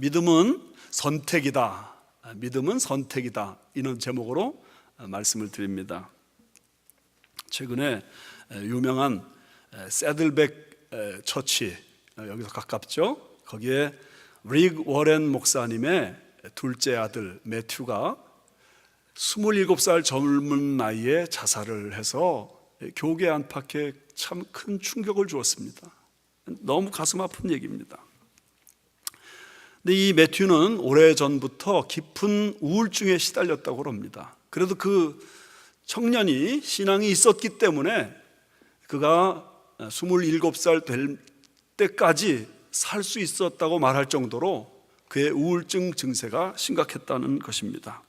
믿음은 선택이다. 믿음은 선택이다. 이런 제목으로 말씀을 드립니다. 최근에 유명한 새들백 처치, 여기서 가깝죠? 거기에 릭 워렌 목사님의 둘째 아들 매튜가 27살 젊은 나이에 자살을 해서 교계 안팎에 참 큰 충격을 주었습니다. 너무 가슴 아픈 얘기입니다. 근데 이 매튜는 오래전부터 깊은 우울증에 시달렸다고 합니다. 그래도 그 청년이 신앙이 있었기 때문에 그가 27살 될 때까지 살 수 있었다고 말할 정도로 그의 우울증 증세가 심각했다는 것입니다.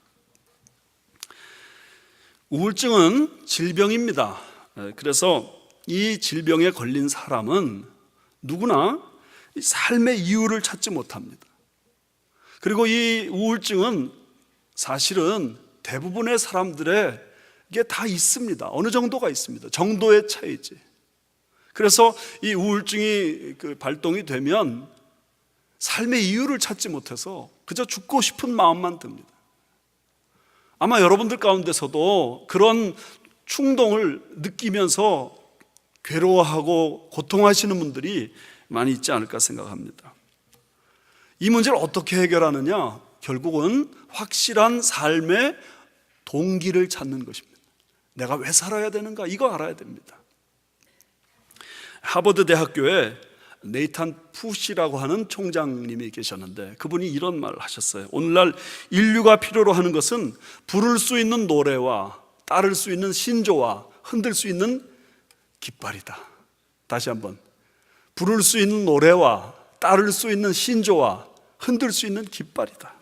우울증은 질병입니다. 그래서 이 질병에 걸린 사람은 누구나 삶의 이유를 찾지 못합니다. 그리고 이 우울증은 사실은 대부분의 사람들에게 다 있습니다. 어느 정도가 있습니다. 정도의 차이지. 그래서 이 우울증이 발동이 되면 삶의 이유를 찾지 못해서 그저 죽고 싶은 마음만 듭니다. 아마 여러분들 가운데서도 그런 충동을 느끼면서 괴로워하고 고통하시는 분들이 많이 있지 않을까 생각합니다. 이 문제를 어떻게 해결하느냐? 결국은 확실한 삶의 동기를 찾는 것입니다. 내가 왜 살아야 되는가? 이거 알아야 됩니다. 하버드 대학교에 네이탄 푸시라고 하는 총장님이 계셨는데 그분이 이런 말을 하셨어요. 오늘날 인류가 필요로 하는 것은 부를 수 있는 노래와 따를 수 있는 신조와 흔들 수 있는 깃발이다. 다시 한번, 부를 수 있는 노래와 따를 수 있는 신조와 흔들 수 있는 깃발이다.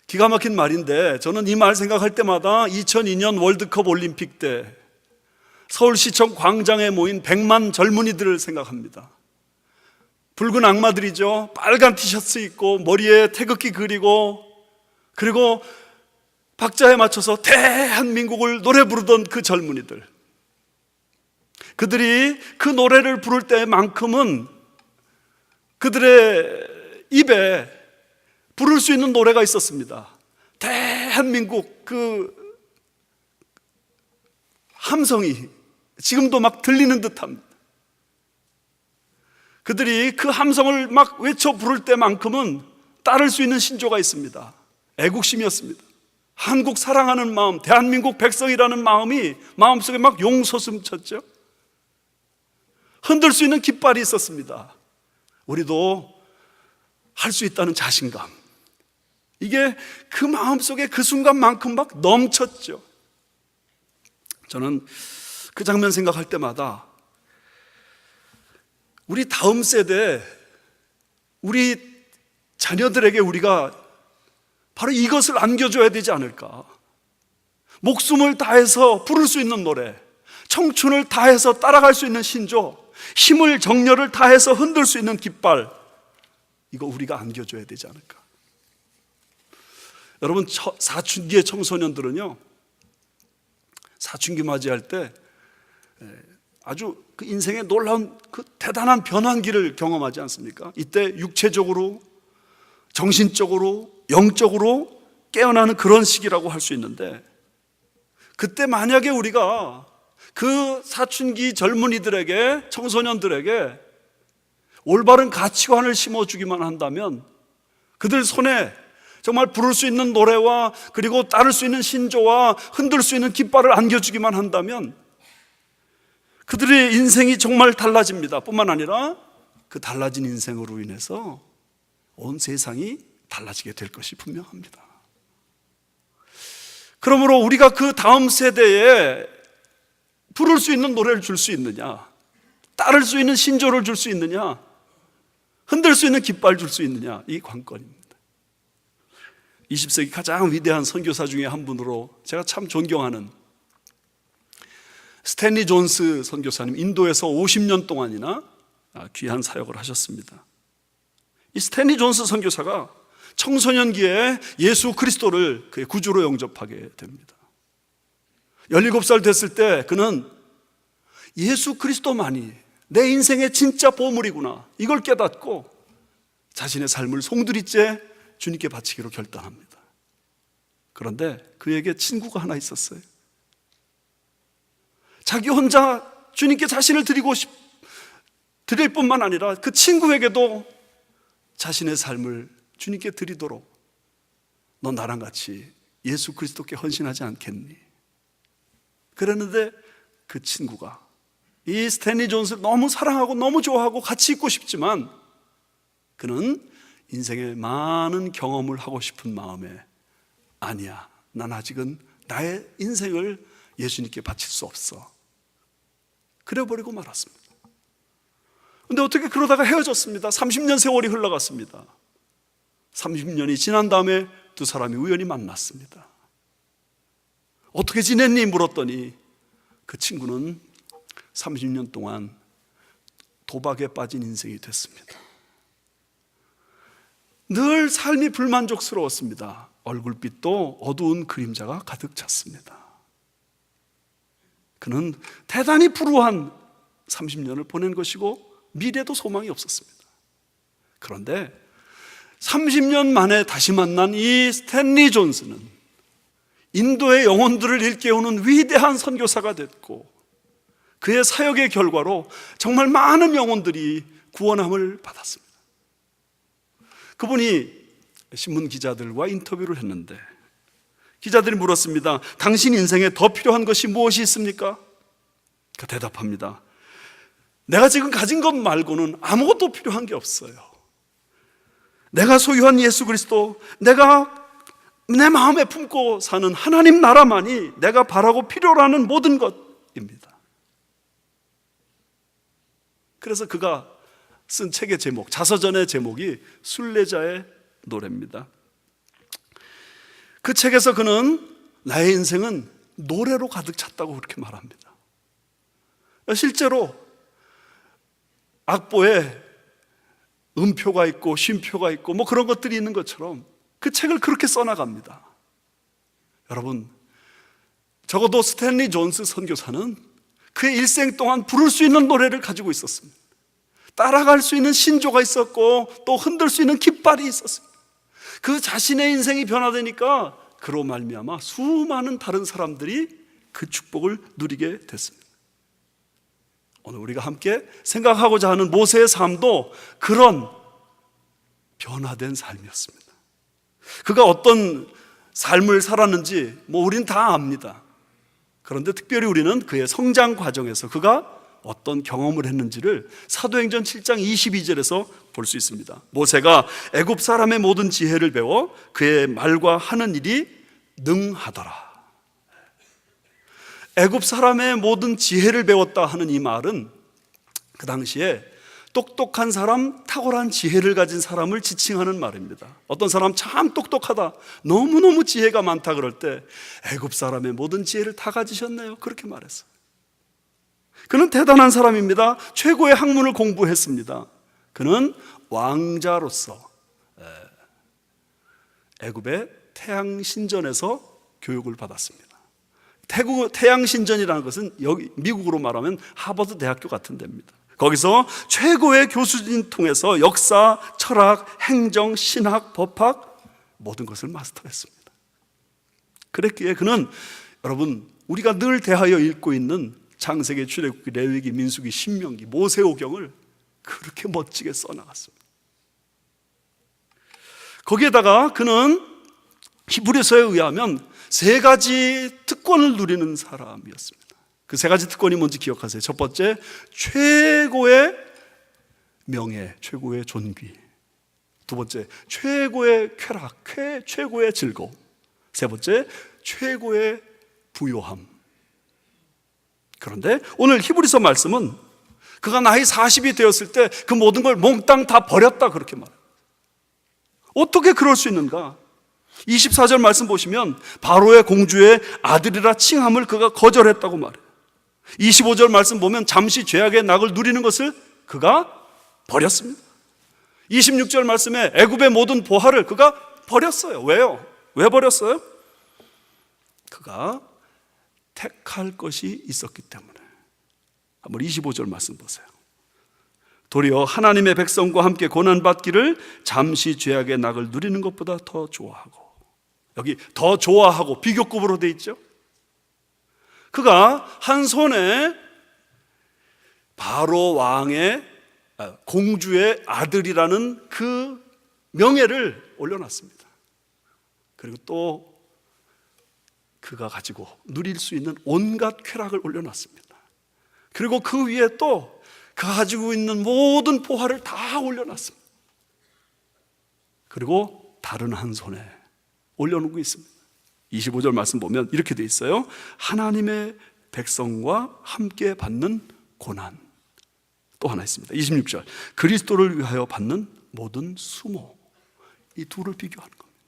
기가 막힌 말인데 저는 이 말 생각할 때마다 2002년 월드컵 올림픽 때 서울시청 광장에 모인 100만 젊은이들을 생각합니다. 붉은 악마들이죠. 빨간 티셔츠 입고 머리에 태극기 그리고 그리고 박자에 맞춰서 대한민국을 노래 부르던 그 젊은이들, 그들이 그 노래를 부를 때만큼은 그들의 입에 부를 수 있는 노래가 있었습니다. 대한민국 그 함성이 지금도 막 들리는 듯합니다. 그들이 그 함성을 막 외쳐 부를 때만큼은 따를 수 있는 신조가 있습니다. 애국심이었습니다. 한국 사랑하는 마음, 대한민국 백성이라는 마음이 마음속에 막 용솟음쳤죠. 흔들 수 있는 깃발이 있었습니다. 우리도 할 수 있다는 자신감, 이게 그 마음속에 그 순간만큼 막 넘쳤죠. 저는 그 장면 생각할 때마다 우리 다음 세대, 우리 자녀들에게 우리가 바로 이것을 안겨줘야 되지 않을까. 목숨을 다해서 부를 수 있는 노래, 청춘을 다해서 따라갈 수 있는 신조, 힘을 정열을 다해서 흔들 수 있는 깃발, 이거 우리가 안겨줘야 되지 않을까. 여러분, 사춘기의 청소년들은요, 사춘기 맞이할 때 아주 그 인생의 놀라운 그 대단한 변환기를 경험하지 않습니까? 이때 육체적으로, 정신적으로, 영적으로 깨어나는 그런 시기라고 할 수 있는데, 그때 만약에 우리가 그 사춘기 젊은이들에게, 청소년들에게 올바른 가치관을 심어주기만 한다면, 그들 손에 정말 부를 수 있는 노래와 그리고 따를 수 있는 신조와 흔들 수 있는 깃발을 안겨주기만 한다면 그들의 인생이 정말 달라집니다. 뿐만 아니라 그 달라진 인생으로 인해서 온 세상이 달라지게 될 것이 분명합니다. 그러므로 우리가 그 다음 세대에 부를 수 있는 노래를 줄 수 있느냐, 따를 수 있는 신조를 줄 수 있느냐, 흔들 수 있는 깃발 줄 수 있느냐, 이 관건입니다. 20세기 가장 위대한 선교사 중에 한 분으로 제가 참 존경하는 스탠리 존스 선교사님, 인도에서 50년 동안이나 귀한 사역을 하셨습니다. 이 스탠리 존스 선교사가 청소년기에 예수 그리스도를 그의 구주로 영접하게 됩니다. 17살 됐을 때 그는 예수 그리스도만이 내 인생의 진짜 보물이구나, 이걸 깨닫고 자신의 삶을 송두리째 주님께 바치기로 결단합니다. 그런데 그에게 친구가 하나 있었어요. 자기 혼자 주님께 자신을 드릴 뿐만 아니라 그 친구에게도 자신의 삶을 주님께 드리도록, 너 나랑 같이 예수 그리스도께 헌신하지 않겠니? 그랬는데 그 친구가 이 스탠리 존스를 너무 사랑하고 너무 좋아하고 같이 있고 싶지만 그는 인생의 많은 경험을 하고 싶은 마음에, 아니야, 난 아직은 나의 인생을 예수님께 바칠 수 없어, 그래버리고 말았습니다. 근데 어떻게 그러다가 헤어졌습니다. 30년 세월이 흘러갔습니다. 30년이 지난 다음에 두 사람이 우연히 만났습니다. 어떻게 지냈니? 물었더니 그 친구는 30년 동안 도박에 빠진 인생이 됐습니다. 늘 삶이 불만족스러웠습니다. 얼굴빛도 어두운 그림자가 가득 찼습니다. 그는 대단히 불우한 30년을 보낸 것이고 미래도 소망이 없었습니다. 그런데 30년 만에 다시 만난 이 스탠리 존스는 인도의 영혼들을 일깨우는 위대한 선교사가 됐고, 그의 사역의 결과로 정말 많은 영혼들이 구원함을 받았습니다. 그분이 신문 기자들과 인터뷰를 했는데 기자들이 물었습니다. 당신 인생에 더 필요한 것이 무엇이 있습니까? 그 대답합니다. 내가 지금 가진 것 말고는 아무것도 필요한 게 없어요. 내가 소유한 예수 그리스도, 내가 내 마음에 품고 사는 하나님 나라만이 내가 바라고 필요로 하는 모든 것입니다. 그래서 그가 쓴 책의 제목, 자서전의 제목이 순례자의 노래입니다. 그 책에서 그는 나의 인생은 노래로 가득 찼다고 그렇게 말합니다. 실제로 악보에 음표가 있고 쉼표가 있고 뭐 그런 것들이 있는 것처럼 그 책을 그렇게 써나갑니다. 여러분, 적어도 스탠리 존스 선교사는 그의 일생 동안 부를 수 있는 노래를 가지고 있었습니다. 따라갈 수 있는 신조가 있었고 또 흔들 수 있는 깃발이 있었습니다. 그 자신의 인생이 변화되니까 그로 말미암아 수많은 다른 사람들이 그 축복을 누리게 됐습니다. 오늘 우리가 함께 생각하고자 하는 모세의 삶도 그런 변화된 삶이었습니다. 그가 어떤 삶을 살았는지 우린 다 압니다. 그런데 특별히 우리는 그의 성장 과정에서 그가 어떤 경험을 했는지를 사도행전 7장 22절에서 볼 수 있습니다. 모세가 애굽 사람의 모든 지혜를 배워 그의 말과 하는 일이 능하더라. 애굽 사람의 모든 지혜를 배웠다 하는 이 말은 그 당시에 똑똑한 사람, 탁월한 지혜를 가진 사람을 지칭하는 말입니다. 어떤 사람 참 똑똑하다, 너무너무 지혜가 많다 그럴 때 애굽 사람의 모든 지혜를 다 가지셨네요, 그렇게 말했어요. 그는 대단한 사람입니다. 최고의 학문을 공부했습니다. 그는 왕자로서 애굽의 태양신전에서 교육을 받았습니다. 태양신전이라는 것은 여기 미국으로 말하면 하버드 대학교 같은 데입니다. 거기서 최고의 교수진 통해서 역사, 철학, 행정, 신학, 법학 모든 것을 마스터했습니다. 그랬기에 그는, 여러분, 우리가 늘 대하여 읽고 있는 창세기, 출애굽기, 레위기, 민수기, 신명기, 모세오경을 그렇게 멋지게 써나갔습니다. 거기에다가 그는 히브리서에 의하면 3가지 특권을 누리는 사람이었습니다. 그 3가지 특권이 뭔지 기억하세요. 첫 번째, 최고의 명예, 최고의 존귀. 두 번째, 최고의 쾌락, 최고의 즐거움. 세 번째, 최고의 부요함. 그런데 오늘 히브리서 말씀은 그가 나이 40이 되었을 때 그 모든 걸 몽땅 다 버렸다, 그렇게 말해요. 어떻게 그럴 수 있는가? 24절 말씀 보시면 바로의 공주의 아들이라 칭함을 그가 거절했다고 말해요. 25절 말씀 보면 잠시 죄악의 낙을 누리는 것을 그가 버렸습니다. 26절 말씀에 애굽의 모든 보화를 그가 버렸어요. 왜요? 왜 버렸어요? 그가 택할 것이 있었기 때문에. 한번 25절 말씀 보세요. 도리어 하나님의 백성과 함께 고난받기를 잠시 죄악의 낙을 누리는 것보다 더 좋아하고, 여기 더 좋아하고 비교급으로 돼 있죠. 그가 한 손에 바로 왕의 공주의 아들이라는 그 명예를 올려놨습니다. 그리고 또 그가 가지고 누릴 수 있는 온갖 쾌락을 올려놨습니다. 그리고 그 위에 또 그가 가지고 있는 모든 보화를 다 올려놨습니다. 그리고 다른 한 손에 올려놓고 있습니다. 25절 말씀 보면 이렇게 돼 있어요. 하나님의 백성과 함께 받는 고난. 또 하나 있습니다. 26절, 그리스도를 위하여 받는 모든 수모. 이 둘을 비교하는 겁니다.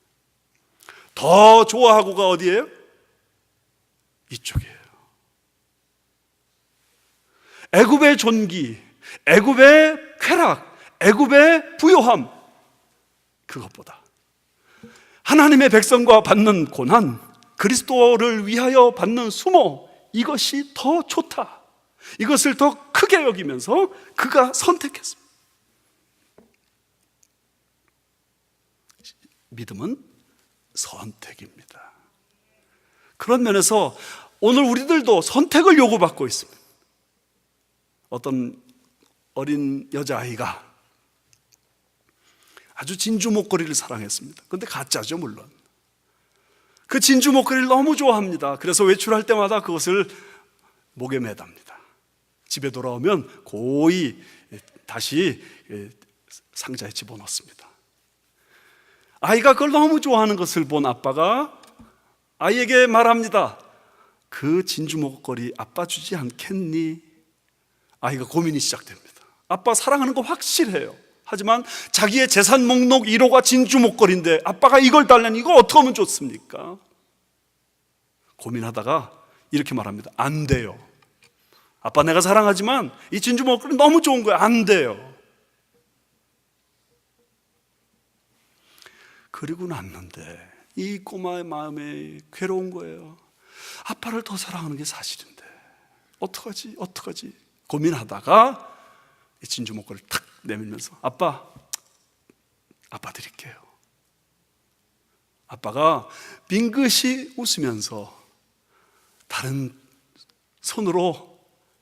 더 좋아하고가 어디예요? 이쪽이에요. 애굽의 존귀, 애굽의 쾌락, 애굽의 부요함, 그것보다 하나님의 백성과 받는 고난, 그리스도를 위하여 받는 수모, 이것이 더 좋다. 이것을 더 크게 여기면서 그가 선택했습니다. 믿음은 선택입니다. 그런 면에서 오늘 우리들도 선택을 요구받고 있습니다. 어떤 어린 여자아이가 아주 진주 목걸이를 사랑했습니다. 그런데 가짜죠, 물론. 그 진주 목걸이를 너무 좋아합니다. 그래서 외출할 때마다 그것을 목에 매답니다. 집에 돌아오면 고이 다시 상자에 집어넣습니다. 아이가 그걸 너무 좋아하는 것을 본 아빠가 아이에게 말합니다. 그 진주 목걸이 아빠 주지 않겠니? 아이가 고민이 시작됩니다. 아빠 사랑하는 거 확실해요. 하지만 자기의 재산 목록 1호가 진주 목걸이인데 아빠가 이걸 달라니 이거 어떻게 하면 좋습니까? 고민하다가 이렇게 말합니다. 안 돼요. 아빠 내가 사랑하지만 이 진주 목걸이 너무 좋은 거야. 안 돼요. 그리고 났는데 이 꼬마의 마음에 괴로운 거예요. 아빠를 더 사랑하는 게 사실인데 어떡하지? 고민하다가 이 진주 목걸이를 탁 내밀면서 아빠 드릴게요. 아빠가 빙긋이 웃으면서 다른 손으로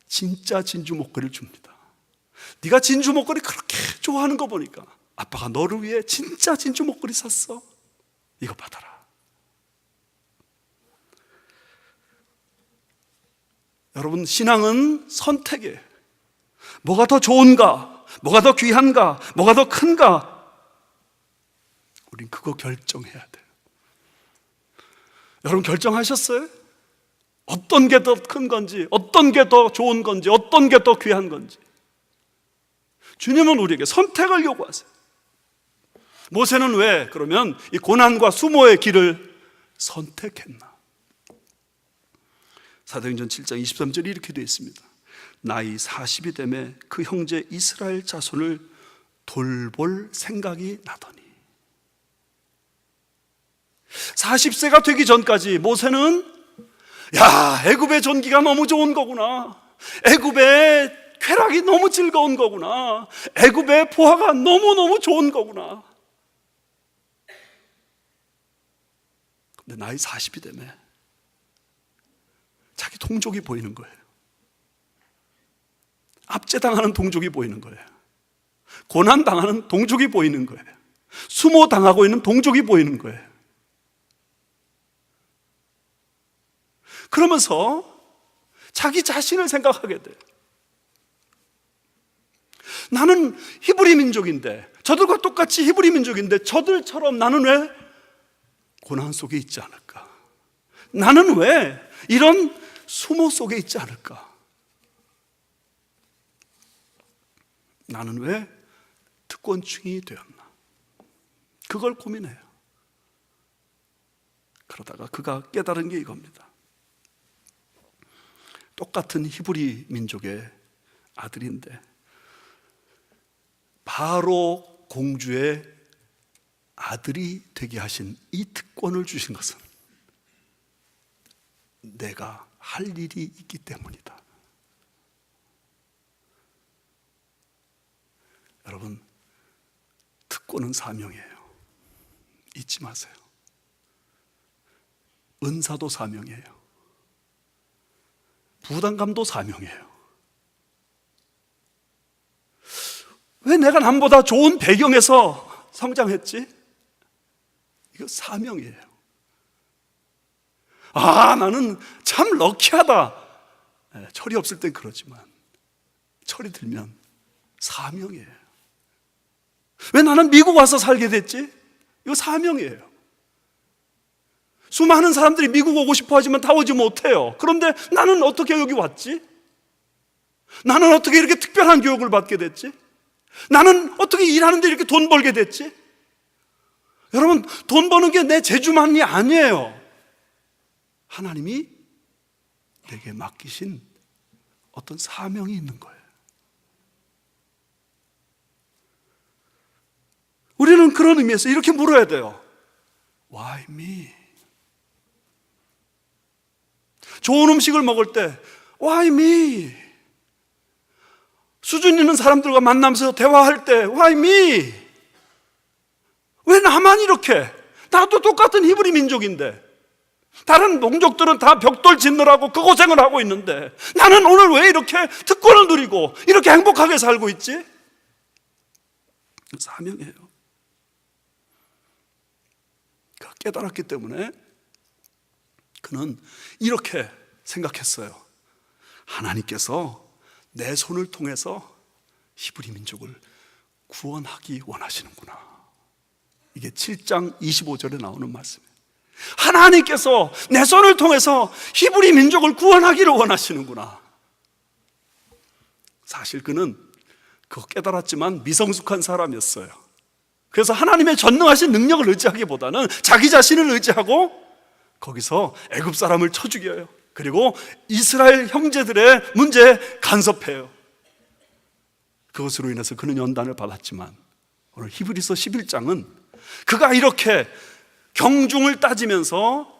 진짜 진주 목걸이를 줍니다. 네가 진주 목걸이 그렇게 좋아하는 거 보니까 아빠가 너를 위해 진짜 진주 목걸이 샀어. 이거 받아라. 여러분, 신앙은 선택이에요. 뭐가 더 좋은가? 뭐가 더 귀한가? 뭐가 더 큰가? 우린 그거 결정해야 돼요. 여러분 결정하셨어요? 어떤 게 더 큰 건지, 어떤 게 더 좋은 건지, 어떤 게 더 귀한 건지. 주님은 우리에게 선택을 요구하세요. 모세는 왜 그러면 이 고난과 수모의 길을 선택했나? 사도행전 7장 23절이 이렇게 되어 있습니다. 나이 40이 되매 그 형제 이스라엘 자손을 돌볼 생각이 나더니. 40세가 되기 전까지 모세는 애굽의 존귀가 너무 좋은 거구나, 애굽의 쾌락이 너무 즐거운 거구나, 애굽의 보화가 너무너무 좋은 거구나. 근데 나이 40이 되매 자기 동족이 보이는 거예요. 압제당하는 동족이 보이는 거예요. 고난당하는 동족이 보이는 거예요. 수모당하고 있는 동족이 보이는 거예요. 그러면서 자기 자신을 생각하게 돼요. 나는 히브리 민족인데, 저들과 똑같이 히브리 민족인데 저들처럼 나는 왜 고난 속에 있지 않을까? 나는 왜 이런 수모 속에 있지 않을까? 나는 왜 특권층이 되었나? 그걸 고민해요. 그러다가 그가 깨달은 게 이겁니다. 똑같은 히브리 민족의 아들인데 바로 공주의 아들이 되게 하신 이 특권을 주신 것은 내가 할 일이 있기 때문이다. 여러분, 특권은 사명이에요. 잊지 마세요. 은사도 사명이에요. 부담감도 사명이에요. 왜 내가 남보다 좋은 배경에서 성장했지? 이거 사명이에요. 나는 참 럭키하다. 철이 없을 땐 그렇지만 철이 들면 사명이에요. 왜 나는 미국 와서 살게 됐지? 이거 사명이에요. 수많은 사람들이 미국 오고 싶어 하지만 다 오지 못해요. 그런데 나는 어떻게 여기 왔지? 나는 어떻게 이렇게 특별한 교육을 받게 됐지? 나는 어떻게 일하는데 이렇게 돈 벌게 됐지? 여러분, 돈 버는 게 내 재주만이 아니에요. 하나님이 내게 맡기신 어떤 사명이 있는 거예요. 우리는 그런 의미에서 이렇게 물어야 돼요. Why me? 좋은 음식을 먹을 때 Why me? 수준 있는 사람들과 만나면서 대화할 때 Why me? 왜 나만 이렇게? 나도 똑같은 히브리 민족인데 다른 민족들은 다 벽돌 짓느라고 그 고생을 하고 있는데 나는 오늘 왜 이렇게 특권을 누리고 이렇게 행복하게 살고 있지? 사명이에요. 깨달았기 때문에 그는 이렇게 생각했어요. 하나님께서 내 손을 통해서 히브리 민족을 구원하기 원하시는구나. 이게 7장 25절에 나오는 말씀이에요. 하나님께서 내 손을 통해서 히브리 민족을 구원하기를 원하시는구나. 사실 그는 그거 깨달았지만 미성숙한 사람이었어요. 그래서 하나님의 전능하신 능력을 의지하기보다는 자기 자신을 의지하고 거기서 애굽 사람을 쳐 죽여요. 그리고 이스라엘 형제들의 문제에 간섭해요. 그것으로 인해서 그는 연단을 받았지만 오늘 히브리서 11장은 그가 이렇게 경중을 따지면서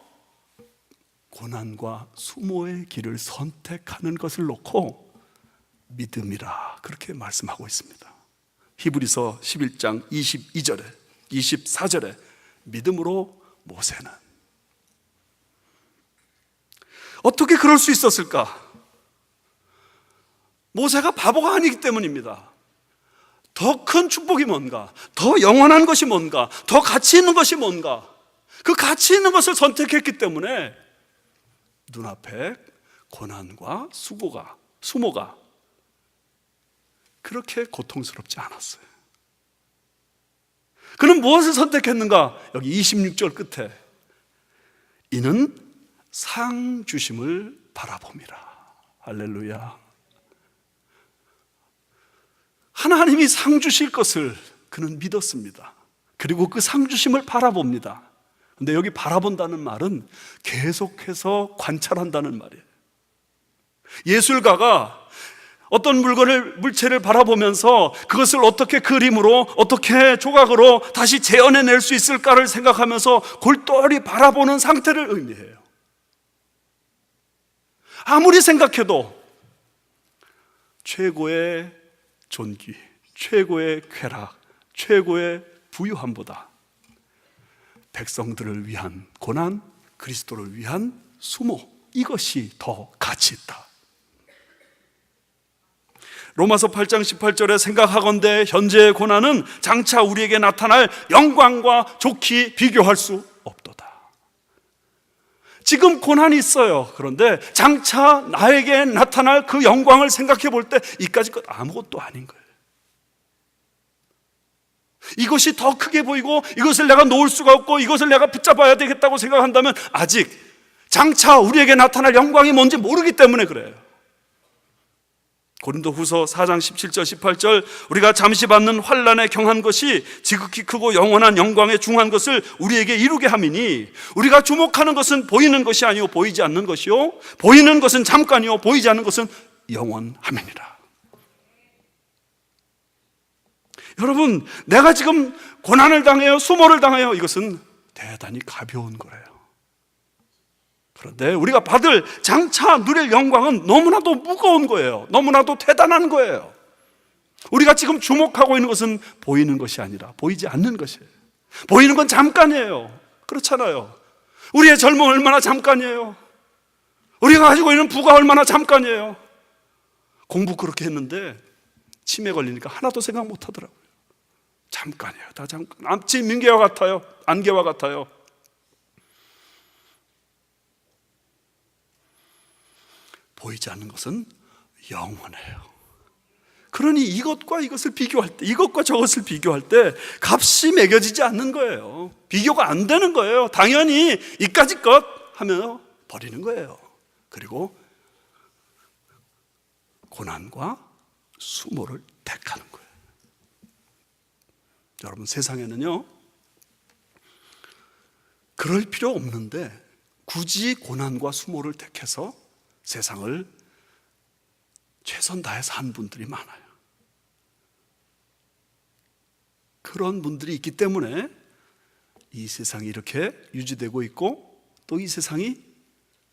고난과 수모의 길을 선택하는 것을 놓고 믿음이라 그렇게 말씀하고 있습니다. 히브리서 11장 22절에 24절에 믿음으로 모세는 어떻게 그럴 수 있었을까? 모세가 바보가 아니기 때문입니다. 더 큰 축복이 뭔가, 더 영원한 것이 뭔가, 더 가치 있는 것이 뭔가, 그 가치 있는 것을 선택했기 때문에 눈앞에 고난과 수모가 그렇게 고통스럽지 않았어요. 그는 무엇을 선택했는가? 여기 26절 끝에 이는 상 주심을 바라봅니다. 할렐루야. 하나님이 상 주실 것을 그는 믿었습니다. 그리고 그 상 주심을 바라봅니다. 근데 여기 바라본다는 말은 계속해서 관찰한다는 말이에요. 예술가가 어떤 물체를 바라보면서 그것을 어떻게 그림으로, 어떻게 조각으로 다시 재현해낼 수 있을까를 생각하면서 골똘히 바라보는 상태를 의미해요. 아무리 생각해도 최고의 존귀, 최고의 쾌락, 최고의 부유함보다 백성들을 위한 고난, 그리스도를 위한 수모, 이것이 더 가치 있다. 로마서 8장 18절에 생각하건대 현재의 고난은 장차 우리에게 나타날 영광과 좋게 비교할 수 없도다. 지금 고난이 있어요. 그런데 장차 나에게 나타날 그 영광을 생각해 볼 때 이까짓 것 아무것도 아닌 거예요. 이것이 더 크게 보이고 이것을 내가 놓을 수가 없고 이것을 내가 붙잡아야 되겠다고 생각한다면 아직 장차 우리에게 나타날 영광이 뭔지 모르기 때문에 그래요. 고린도후서 4장 17절 18절 우리가 잠시 받는 환난에 경한 것이 지극히 크고 영원한 영광에 중한 것을 우리에게 이루게 함이니 우리가 주목하는 것은 보이는 것이 아니요 보이지 않는 것이요 보이는 것은 잠깐이요 보이지 않는 것은 영원함이니라. 여러분, 내가 지금 고난을 당해요, 수모를 당해요, 이것은 대단히 가벼운 거예요. 그런데 우리가 받을 장차 누릴 영광은 너무나도 무거운 거예요. 너무나도 대단한 거예요. 우리가 지금 주목하고 있는 것은 보이는 것이 아니라 보이지 않는 것이에요. 보이는 건 잠깐이에요. 그렇잖아요. 우리의 젊음은 얼마나 잠깐이에요. 우리가 가지고 있는 부가 얼마나 잠깐이에요. 공부 그렇게 했는데 치매 걸리니까 하나도 생각 못 하더라고요. 잠깐이에요. 다 잠깐. 앞치 민개와 같아요. 안개와 같아요. 보이지 않는 것은 영원해요. 그러니 이것과 이것을 비교할 때, 이것과 저것을 비교할 때 값이 매겨지지 않는 거예요. 비교가 안 되는 거예요. 당연히 이까짓 것 하면 버리는 거예요. 그리고 고난과 수모를 택하는 거예요. 여러분, 세상에는요 그럴 필요 없는데 굳이 고난과 수모를 택해서 세상을 최선 다해서 한 분들이 많아요. 그런 분들이 있기 때문에 이 세상이 이렇게 유지되고 있고 또 이 세상이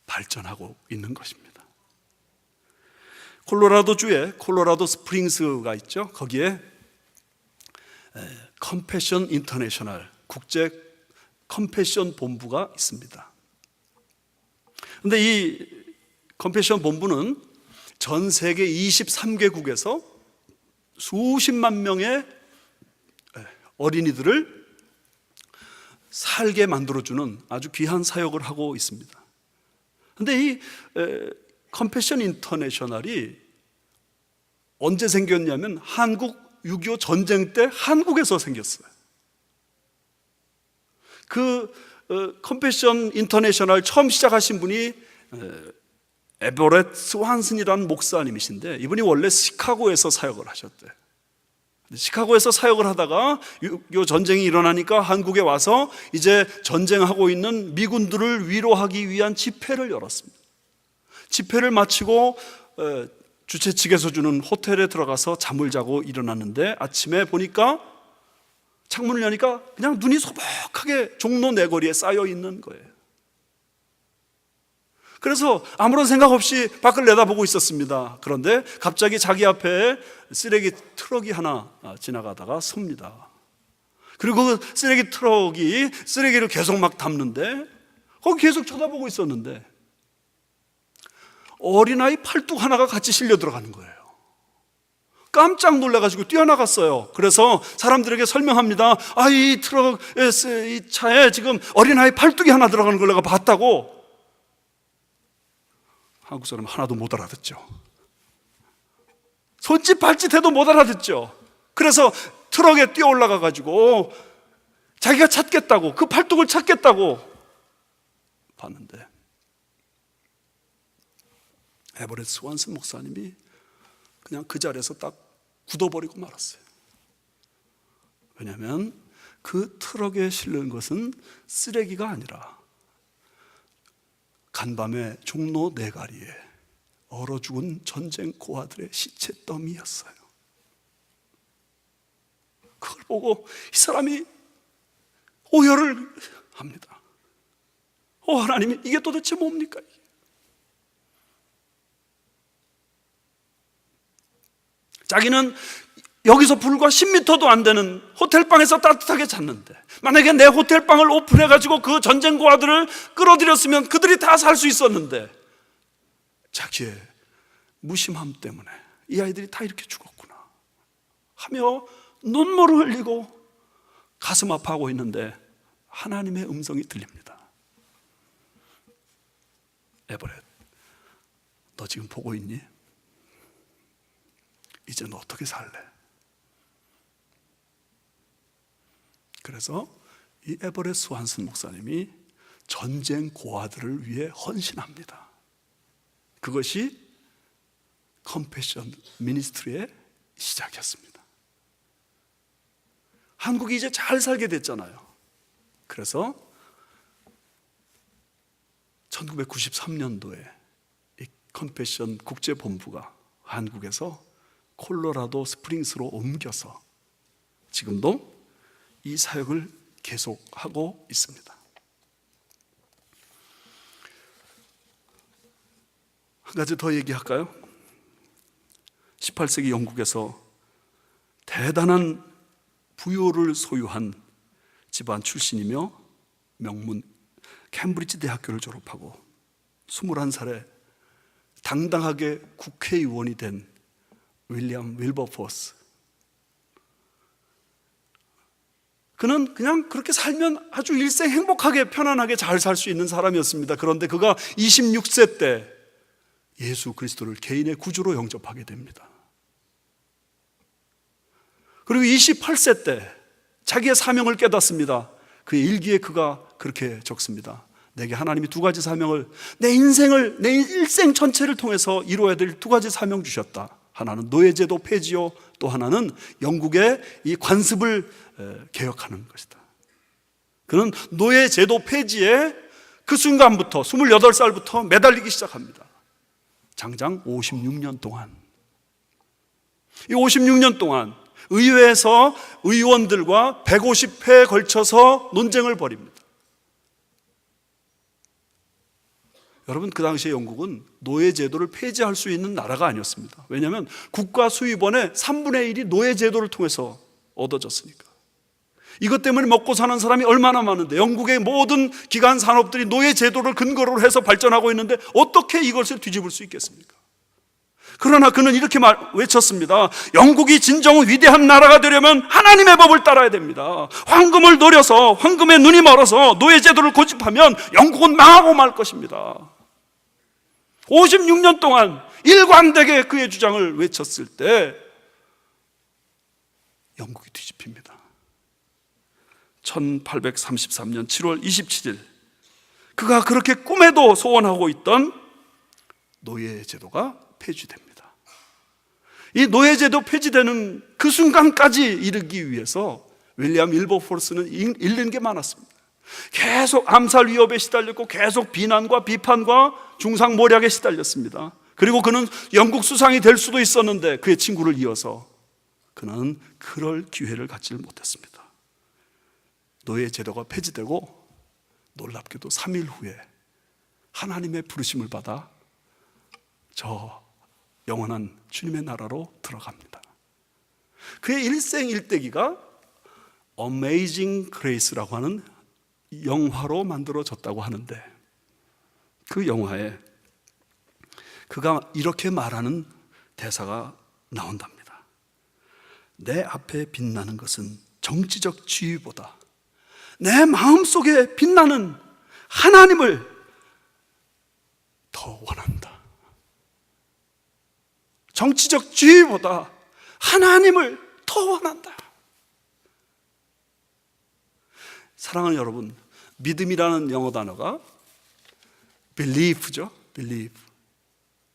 발전하고 있는 것입니다. 콜로라도주에 콜로라도 스프링스가 있죠. 거기에 컴패션 인터내셔널 국제 컴패션 본부가 있습니다. 그런데 이 컴패션 본부는 전 세계 23개국에서 수십만 명의 어린이들을 살게 만들어주는 아주 귀한 사역을 하고 있습니다. 그런데 이 컴패션 인터내셔널이 언제 생겼냐면 한국 6.25 전쟁 때 한국에서 생겼어요. 그 컴패션 인터내셔널 처음 시작하신 분이 에버렛 스완슨이라는 목사님이신데 이분이 원래 시카고에서 사역을 하셨대요. 시카고에서 사역을 하다가 6.25 전쟁이 일어나니까 한국에 와서 이제 전쟁하고 있는 미군들을 위로하기 위한 집회를 열었습니다. 집회를 마치고 주최 측에서 주는 호텔에 들어가서 잠을 자고 일어났는데 아침에 보니까 창문을 여니까 그냥 눈이 소복하게 종로 내거리에 쌓여 있는 거예요. 그래서 아무런 생각 없이 밖을 내다보고 있었습니다. 그런데 갑자기 자기 앞에 쓰레기 트럭이 하나 지나가다가 섭니다. 그리고 그 쓰레기 트럭이 쓰레기를 계속 막 담는데 거기 계속 쳐다보고 있었는데 어린아이 팔뚝 하나가 같이 실려 들어가는 거예요. 깜짝 놀라가지고 뛰어나갔어요. 그래서 사람들에게 설명합니다. 이 트럭, 이 차에 지금 어린아이 팔뚝이 하나 들어가는 걸 내가 봤다고. 한국 사람 하나도 못 알아듣죠. 손짓 발짓 해도 못 알아듣죠. 그래서 트럭에 뛰어 올라가가지고 자기가 찾겠다고, 그 팔뚝을 찾겠다고 봤는데 에버렛 스완슨 목사님이 그냥 그 자리에서 딱 굳어버리고 말았어요. 왜냐하면 그 트럭에 실는 것은 쓰레기가 아니라 간밤에 종로 내가리에 얼어 죽은 전쟁 고아들의 시체 더미였어요. 그걸 보고 이 사람이 오열을 합니다. 하나님, 이게 도대체 뭡니까? 자기는 여기서 불과 10m도 안 되는 호텔방에서 따뜻하게 잤는데 만약에 내 호텔방을 오픈해가지고 그 전쟁 고아들을 끌어들였으면 그들이 다 살 수 있었는데 자기의 무심함 때문에 이 아이들이 다 이렇게 죽었구나 하며 눈물을 흘리고 가슴 아파하고 있는데 하나님의 음성이 들립니다. 에버렛, 너 지금 보고 있니? 이제 너 어떻게 살래? 그래서 이 에버렛 스완슨 목사님이 전쟁 고아들을 위해 헌신합니다. 그것이 컴패션 미니스트리의 시작이었습니다. 한국이 이제 잘 살게 됐잖아요. 그래서 1993년도에 이 컴패션 국제본부가 한국에서 콜로라도 스프링스로 옮겨서 지금도 이 사역을 계속하고 있습니다. 한 가지 더 얘기할까요? 18세기 영국에서 대단한 부요를 소유한 집안 출신이며 명문 캠브리지 대학교를 졸업하고 21살에 당당하게 국회의원이 된 윌리엄 윌버포스. 그는 그냥 그렇게 살면 아주 일생 행복하게 편안하게 잘 살 수 있는 사람이었습니다. 그런데 그가 26세 때 예수 그리스도를 개인의 구주로 영접하게 됩니다. 그리고 28세 때 자기의 사명을 깨닫습니다. 그의 일기에 그가 그렇게 적습니다. 내게 하나님이 두 가지 사명을, 내 일생 전체를 통해서 이루어야 될 두 가지 사명 주셨다. 하나는 노예제도 폐지요, 또 하나는 영국의 이 관습을 개혁하는 것이다. 그는 노예제도 폐지에 그 순간부터 28살부터 매달리기 시작합니다. 장장 56년 동안. 이 56년 동안 의회에서 의원들과 150회에 걸쳐서 논쟁을 벌입니다. 여러분, 그 당시에 영국은 노예제도를 폐지할 수 있는 나라가 아니었습니다. 왜냐하면 국가 수입원의 3분의 1이 노예제도를 통해서 얻어졌으니까. 이것 때문에 먹고 사는 사람이 얼마나 많은데, 영국의 모든 기관 산업들이 노예제도를 근거로 해서 발전하고 있는데 어떻게 이것을 뒤집을 수 있겠습니까? 그러나 그는 이렇게 외쳤습니다. 영국이 진정 위대한 나라가 되려면 하나님의 법을 따라야 됩니다. 황금을 노려서, 황금에 눈이 멀어서 노예제도를 고집하면 영국은 망하고 말 것입니다. 56년 동안 일관되게 그의 주장을 외쳤을 때 영국이 뒤집힙니다. 1833년 7월 27일 그가 그렇게 꿈에도 소원하고 있던 노예제도가 폐지됩니다. 이 노예제도 폐지되는 그 순간까지 이르기 위해서 윌리엄 윌버포스는 잃는 게 많았습니다. 계속 암살 위협에 시달렸고 계속 비난과 비판과 중상모략에 시달렸습니다. 그리고 그는 영국 수상이 될 수도 있었는데 그의 친구를 이어서 그는 그럴 기회를 갖지 못했습니다. 노예제도가 폐지되고 놀랍게도 3일 후에 하나님의 부르심을 받아 저 영원한 주님의 나라로 들어갑니다. 그의 일생일대기가 Amazing Grace라고 하는 영화로 만들어졌다고 하는데, 그 영화에 그가 이렇게 말하는 대사가 나온답니다. 내 앞에 빛나는 것은 정치적 지위보다 내 마음속에 빛나는 하나님을 더 원한다. 정치적 지위보다 하나님을 더 원한다. 사랑하는 여러분, 믿음이라는 영어 단어가 believe죠. believe.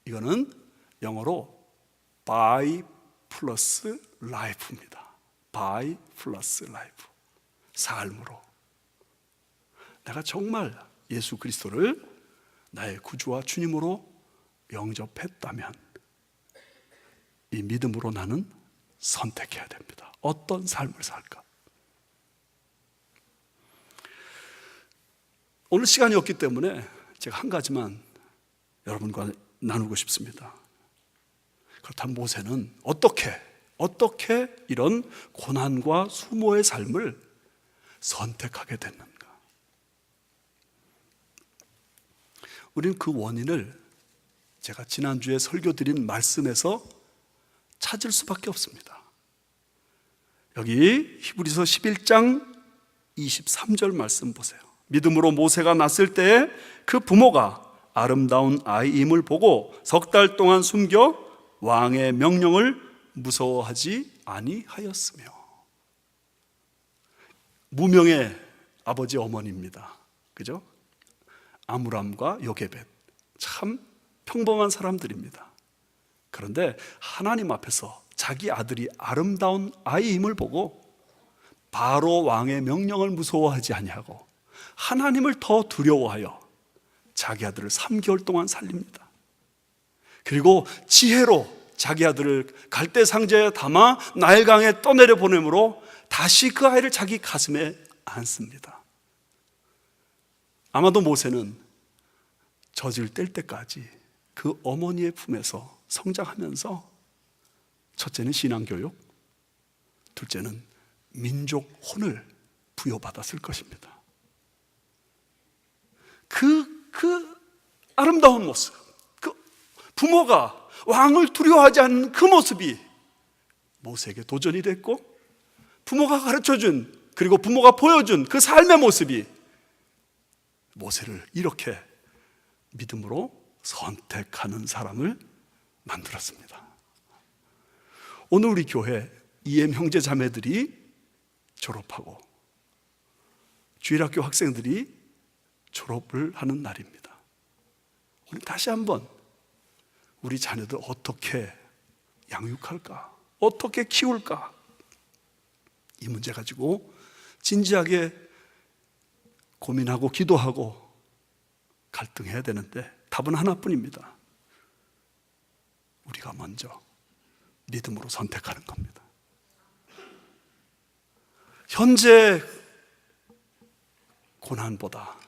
이거는 영어로 by plus life입니다. by plus life. 삶으로. 내가 정말 예수 그리스도를 나의 구주와 주님으로 영접했다면 이 믿음으로 나는 선택해야 됩니다. 어떤 삶을 살까? 오늘 시간이 없기 때문에 제가 한 가지만 여러분과 나누고 싶습니다. 그렇다면 모세는 어떻게 이런 고난과 수모의 삶을 선택하게 됐는가? 우리는 그 원인을 제가 지난주에 설교드린 말씀에서 찾을 수밖에 없습니다. 여기 히브리서 11장 23절 말씀 보세요. 믿음으로 모세가 낳았을 때 그 부모가 아름다운 아이임을 보고 석 달 동안 숨겨 왕의 명령을 무서워하지 아니하였으며. 무명의 아버지 어머니입니다. 그죠? 아므람과 요게벳, 참 평범한 사람들입니다. 그런데 하나님 앞에서 자기 아들이 아름다운 아이임을 보고 바로 왕의 명령을 무서워하지 아니하고 하나님을 더 두려워하여 자기 아들을 3개월 동안 살립니다. 그리고 지혜로 자기 아들을 갈대 상자에 담아 나일강에 떠내려 보내므로 다시 그 아이를 자기 가슴에 안습니다. 아마도 모세는 젖을 뗄 때까지 그 어머니의 품에서 성장하면서 첫째는 신앙교육, 둘째는 민족 혼을 부여받았을 것입니다. 그 아름다운 모습, 그 부모가 왕을 두려워하지 않는 그 모습이 모세에게 도전이 됐고, 부모가 가르쳐준, 그리고 부모가 보여준 그 삶의 모습이 모세를 이렇게 믿음으로 선택하는 사람을 만들었습니다. 오늘 우리 교회 EM 형제 자매들이 졸업하고 주일학교 학생들이 졸업을 하는 날입니다. 우리 다시 한번 우리 자녀들 어떻게 양육할까? 어떻게 키울까? 이 문제 가지고 진지하게 고민하고 기도하고 갈등해야 되는데 답은 하나뿐입니다. 우리가 먼저 믿음으로 선택하는 겁니다. 현재 고난보다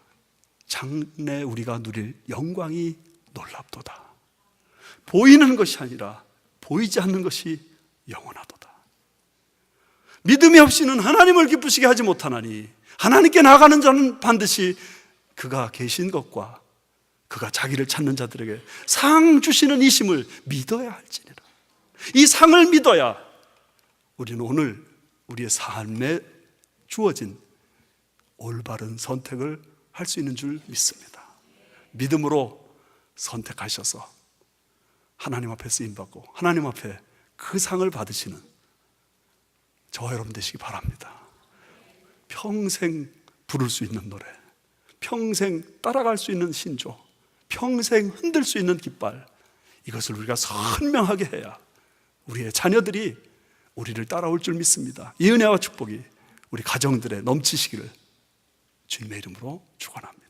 장래 우리가 누릴 영광이 놀랍도다. 보이는 것이 아니라 보이지 않는 것이 영원하도다. 믿음이 없이는 하나님을 기쁘시게 하지 못하나니 하나님께 나아가는 자는 반드시 그가 계신 것과 그가 자기를 찾는 자들에게 상 주시는 이심을 믿어야 할지니라. 이 상을 믿어야 우리는 오늘 우리의 삶에 주어진 올바른 선택을 할 수 있는 줄 믿습니다. 믿음으로 선택하셔서 하나님 앞에 쓰임받고 하나님 앞에 그 상을 받으시는 저와 여러분 되시기 바랍니다. 평생 부를 수 있는 노래, 평생 따라갈 수 있는 신조, 평생 흔들 수 있는 깃발, 이것을 우리가 선명하게 해야 우리의 자녀들이 우리를 따라올 줄 믿습니다. 이 은혜와 축복이 우리 가정들에 넘치시기를 주님의 이름으로 축원합니다.